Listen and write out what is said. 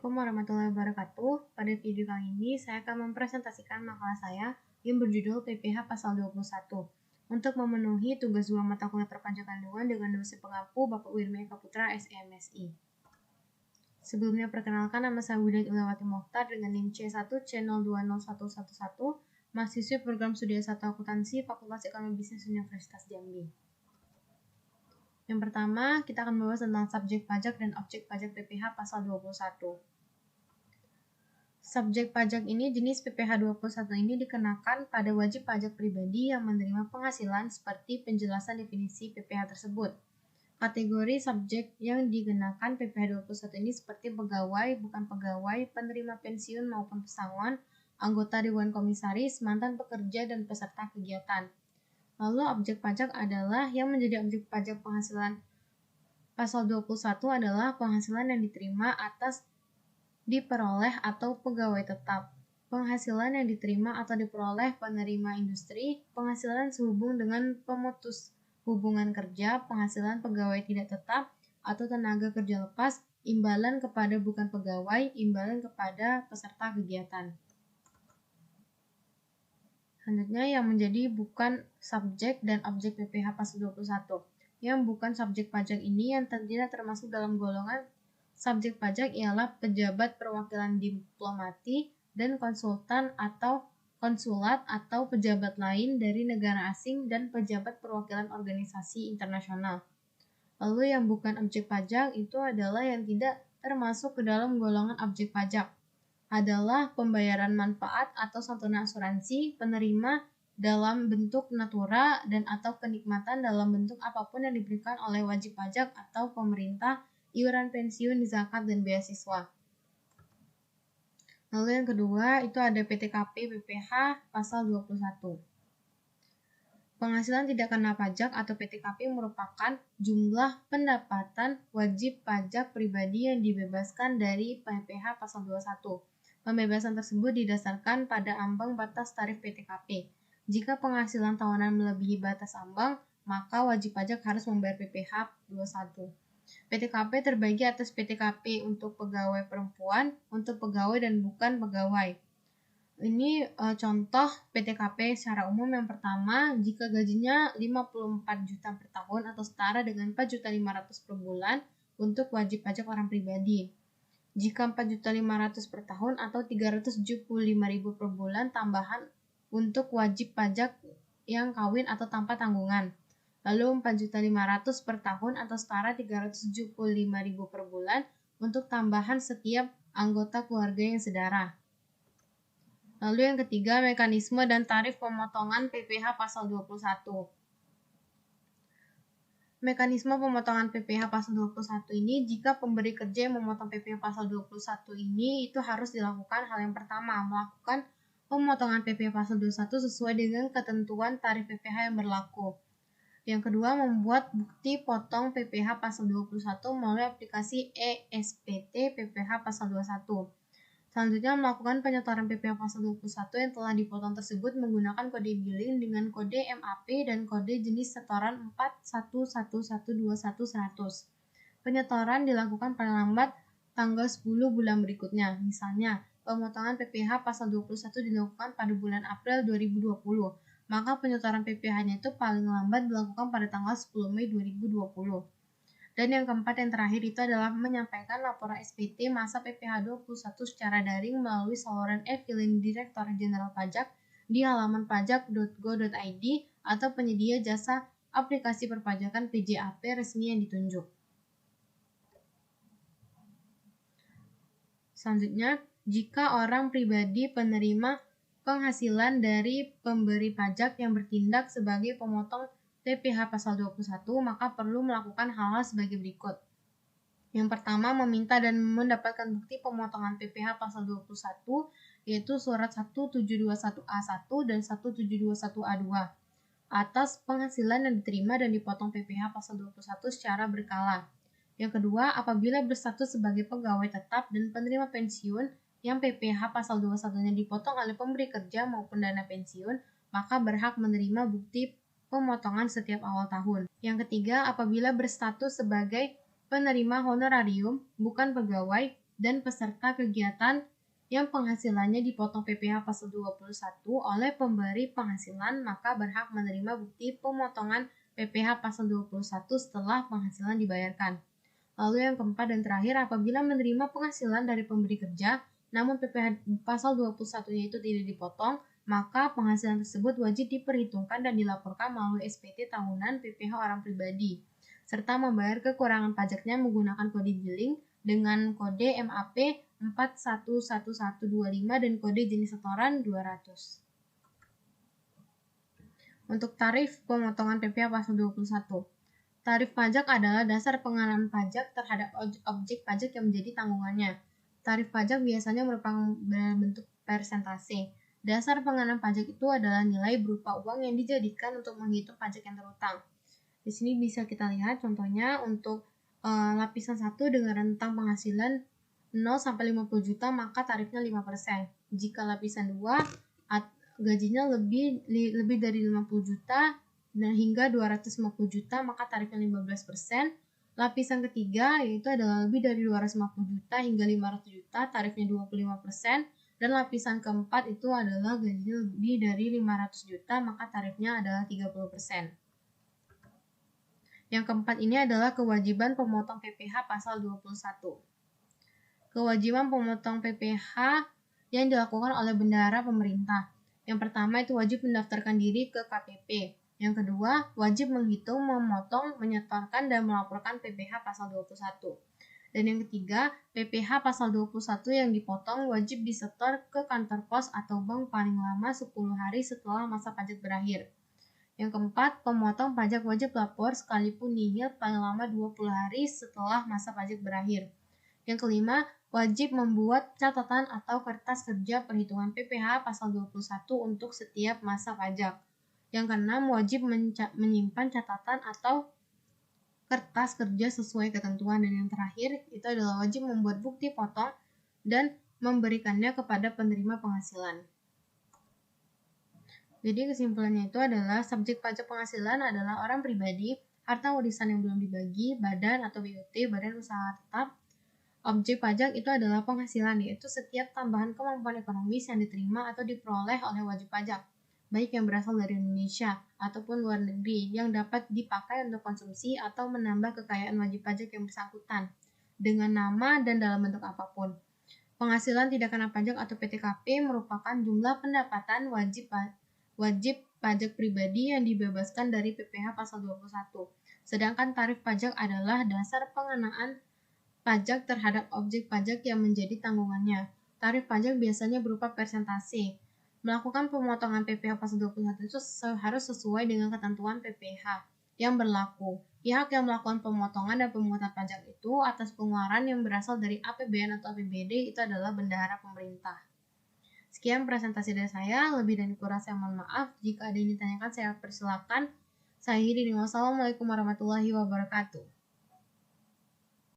Assalamualaikum warahmatullahi wabarakatuh. Pada video kali ini saya akan mempresentasikan makalah saya yang berjudul PPh Pasal 21 untuk memenuhi tugas 2 mata kuliah perpajakan 2 dengan dosen pengampu Bapak Wirmi Eka Putra, SEMSI. Sebelumnya perkenalkan, nama saya Wilayah Ilawati Mokhtar dengan NIM C1 C020111, mahasiswi program studi S1 Akuntansi Fakultas Ekonomi Bisnis Universitas Jambi. Yang pertama, kita akan membahas tentang subjek pajak dan objek pajak PPh Pasal 21. Subjek pajak ini, jenis PPh 21 ini dikenakan pada wajib pajak pribadi yang menerima penghasilan seperti penjelasan definisi PPh tersebut. Kategori subjek yang dikenakan PPh 21 ini seperti pegawai, bukan pegawai, penerima pensiun maupun pesangon, anggota Dewan Komisaris, mantan pekerja, dan peserta kegiatan. Lalu objek pajak adalah yang menjadi objek pajak penghasilan Pasal 21 adalah penghasilan yang diterima atas diperoleh atau pegawai tetap, penghasilan yang diterima atau diperoleh penerima industri, penghasilan sehubung dengan pemutus hubungan kerja, penghasilan pegawai tidak tetap atau tenaga kerja lepas, imbalan kepada bukan pegawai, imbalan kepada peserta kegiatan. Selanjutnya yang menjadi bukan subjek dan objek PPh Pasal 21. Yang bukan subjek pajak ini yang tidak termasuk dalam golongan subjek pajak ialah pejabat perwakilan diplomati dan konsultan atau konsulat atau pejabat lain dari negara asing dan pejabat perwakilan organisasi internasional. Lalu yang bukan objek pajak itu adalah yang tidak termasuk ke dalam golongan objek pajak. Adalah pembayaran manfaat atau santunan asuransi penerima dalam bentuk natura dan atau kenikmatan dalam bentuk apapun yang diberikan oleh wajib pajak atau pemerintah, iuran pensiun, zakat, dan beasiswa. Lalu yang kedua itu ada PTKP PPh Pasal 21. Penghasilan tidak kena pajak atau PTKP merupakan jumlah pendapatan wajib pajak pribadi yang dibebaskan dari PPh Pasal 21. Pembebasan tersebut didasarkan pada ambang batas tarif PTKP. Jika penghasilan tahunan melebihi batas ambang, maka wajib pajak harus membayar PPh 21. PTKP terbagi atas PTKP untuk pegawai perempuan, untuk pegawai dan bukan pegawai. Ini contoh PTKP secara umum. Yang pertama, jika gajinya 54 juta per tahun atau setara dengan 4.500.000 per bulan untuk wajib pajak orang pribadi. Jika 4.500.000 per tahun atau 375.000 per bulan tambahan untuk wajib pajak yang kawin atau tanpa tanggungan. Lalu 4.500.000 per tahun atau setara 375.000 per bulan untuk tambahan setiap anggota keluarga yang sedarah. Lalu yang ketiga, mekanisme dan tarif pemotongan PPh Pasal 21. Mekanisme pemotongan PPh Pasal 21 ini, jika pemberi kerja yang memotong PPh Pasal 21 ini, itu harus dilakukan hal yang pertama, melakukan pemotongan PPh Pasal 21 sesuai dengan ketentuan tarif PPh yang berlaku. Yang kedua, membuat bukti potong PPh Pasal 21 melalui aplikasi ESPT PPh Pasal 21. Selanjutnya, melakukan penyetoran PPh Pasal 21 yang telah dipotong tersebut menggunakan kode billing dengan kode MAP dan kode jenis setoran 41112100. Penyetoran dilakukan paling lambat tanggal 10 bulan berikutnya. Misalnya, pemotongan PPh Pasal 21 dilakukan pada bulan April 2020, maka penyetoran PPh-nya itu paling lambat dilakukan pada tanggal 10 Mei 2020. Dan yang keempat, yang terakhir itu adalah menyampaikan laporan SPT masa PPh 21 secara daring melalui saluran e-filing Direktorat Jenderal Pajak di halaman pajak.go.id atau penyedia jasa aplikasi perpajakan PJAP resmi yang ditunjuk. Selanjutnya, jika orang pribadi penerima penghasilan dari pemberi pajak yang bertindak sebagai pemotong PPh Pasal 21, maka perlu melakukan hal-hal sebagai berikut. Yang pertama, meminta dan mendapatkan bukti pemotongan PPh Pasal 21, yaitu surat 1721A1 dan 1721A2 atas penghasilan yang diterima dan dipotong PPh Pasal 21 secara berkala. Yang kedua, apabila berstatus sebagai pegawai tetap dan penerima pensiun yang PPh Pasal 21-nya dipotong oleh pemberi kerja maupun dana pensiun, maka berhak menerima bukti pemotongan setiap awal tahun. Yang ketiga, apabila berstatus sebagai penerima honorarium, bukan pegawai, dan peserta kegiatan yang penghasilannya dipotong PPh pasal 21 oleh pemberi penghasilan maka berhak menerima bukti pemotongan PPh pasal 21 setelah penghasilan dibayarkan. Lalu yang keempat dan terakhir, apabila menerima penghasilan dari pemberi kerja, namun PPh pasal 21-nya itu tidak dipotong, maka penghasilan tersebut wajib diperhitungkan dan dilaporkan melalui SPT tahunan PPh orang pribadi, serta membayar kekurangan pajaknya menggunakan kode billing dengan kode MAP 411125 dan kode jenis setoran 200. Untuk tarif pemotongan PPh pasal 21. Tarif pajak adalah dasar pengenaan pajak terhadap objek pajak yang menjadi tanggungannya. Tarif pajak biasanya merupakan bentuk persentase. Dasar pengenaan pajak itu adalah nilai berupa uang yang dijadikan untuk menghitung pajak yang terutang. Di sini bisa kita lihat contohnya untuk lapisan 1 dengan rentang penghasilan 0 sampai 50 juta maka tarifnya 5%. Jika lapisan 2 gajinya lebih dari 50 juta dan hingga 250 juta maka tarifnya 15%. Lapisan ketiga yaitu adalah lebih dari 250 juta hingga 500 juta tarifnya 25%. Dan lapisan keempat itu adalah gajinya lebih dari 500 juta maka tarifnya adalah 30%. Yang keempat ini adalah kewajiban pemotong PPh pasal 21. Kewajiban pemotong PPh yang dilakukan oleh bendahara pemerintah. Yang pertama itu wajib mendaftarkan diri ke KPP. Yang kedua, wajib menghitung, memotong, menyetorkan, dan melaporkan PPh pasal 21. Dan yang ketiga, PPh pasal 21 yang dipotong wajib disetor ke kantor pos atau bank paling lama 10 hari setelah masa pajak berakhir. Yang keempat, pemotong pajak wajib lapor sekalipun nihil paling lama 20 hari setelah masa pajak berakhir. Yang kelima, wajib membuat catatan atau kertas kerja perhitungan PPh pasal 21 untuk setiap masa pajak. Yang keenam, wajib menyimpan catatan atau kertas kerja sesuai ketentuan. Dan yang terakhir, itu adalah wajib membuat bukti potong dan memberikannya kepada penerima penghasilan. Jadi kesimpulannya itu adalah subjek pajak penghasilan adalah orang pribadi, harta warisan yang belum dibagi, badan atau BUT, badan usaha tetap. Objek pajak itu adalah penghasilan, yaitu setiap tambahan kemampuan ekonomis yang diterima atau diperoleh oleh wajib pajak, baik yang berasal dari Indonesia ataupun luar negeri, yang dapat dipakai untuk konsumsi atau menambah kekayaan wajib pajak yang bersangkutan, dengan nama dan dalam bentuk apapun. Penghasilan tidak kena pajak atau PTKP merupakan jumlah pendapatan wajib pajak pribadi yang dibebaskan dari PPh pasal 21. Sedangkan tarif pajak adalah dasar pengenaan pajak terhadap objek pajak yang menjadi tanggungannya. Tarif pajak biasanya berupa persentase. Melakukan pemotongan PPh pasal 21 itu harus sesuai dengan ketentuan PPh yang berlaku. Pihak yang melakukan pemotongan dan pemungutan pajak itu atas pengeluaran yang berasal dari APBN atau APBD itu adalah bendahara pemerintah. Sekian presentasi dari saya, lebih dan kurang saya mohon maaf. Jika ada yang ditanyakan saya persilakan. Saya akhiri dengan wassalamualaikum warahmatullahi wabarakatuh.